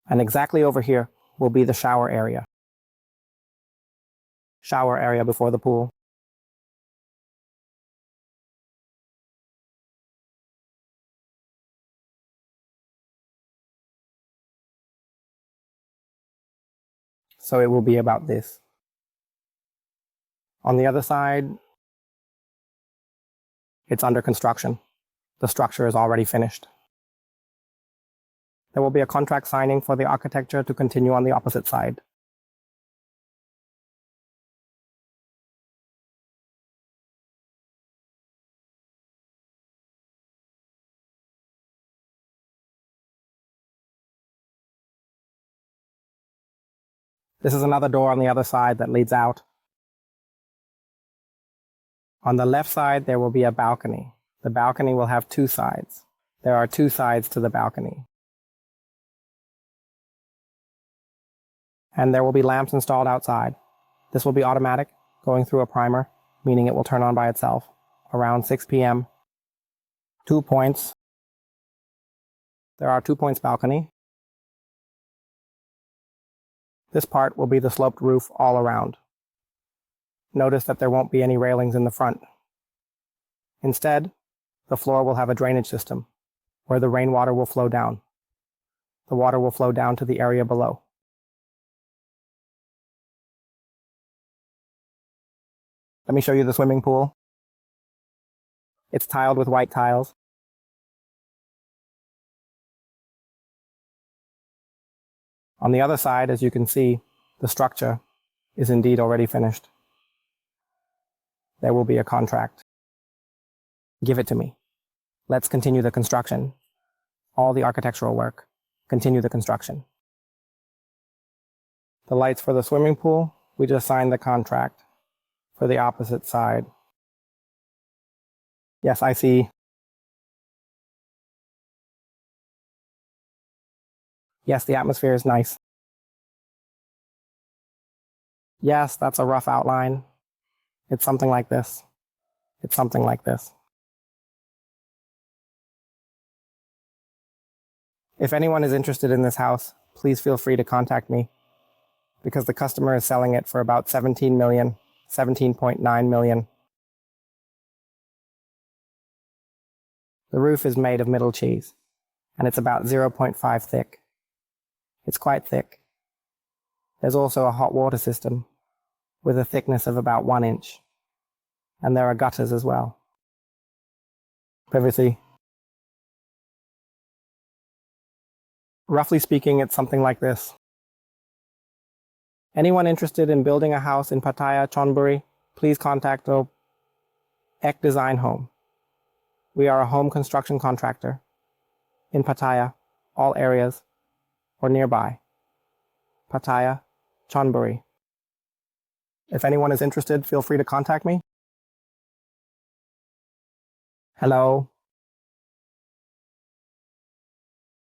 And exactly over here will be the shower area. Shower area before the pool. So it will be about this. On the other side, it's under construction. The structure is already finished. There will be a contract signing for the architecture to continue on the opposite side. This is another door on the other side that leads out. On the left side, there will be a balcony. The balcony will have two sides. There are two sides to the balcony. And there will be lamps installed outside. This will be automatic, going through a primer, meaning it will turn on by itself around 6 p.m. 2 points. There are 2 points balcony. This part will be the sloped roof all around. Notice that there won't be any railings in the front. Instead, the floor will have a drainage system where the rainwater will flow down. The water will flow down to the area below. Let me show you the swimming pool. It's tiled with white tiles. On the other side, as you can see, the structure is indeed already finished. There will be a contract. Give it to me. Let's continue the construction. All the architectural work. Continue the construction. The lights for the swimming pool, we just signed the contract for the opposite side. Yes, I see. Yes, the atmosphere is nice. Yes, that's a rough outline. It's something like this. It's something like this. If anyone is interested in this house, please feel free to contact me because the customer is selling it for about 17 million, 17.9 million. The roof is made of middle cheese and it's about 0.5 thick. It's quite thick. There's also a hot water system with a thickness of about 1 inch. And there are gutters as well. Privacy. Roughly speaking, it's something like this. Anyone interested in building a house in Pattaya, Chonburi, please contact Ek Design Home. We are a home construction contractor in Pattaya, all areas, or nearby. Pattaya, Chonburi. If anyone is interested, feel free to contact me. Hello.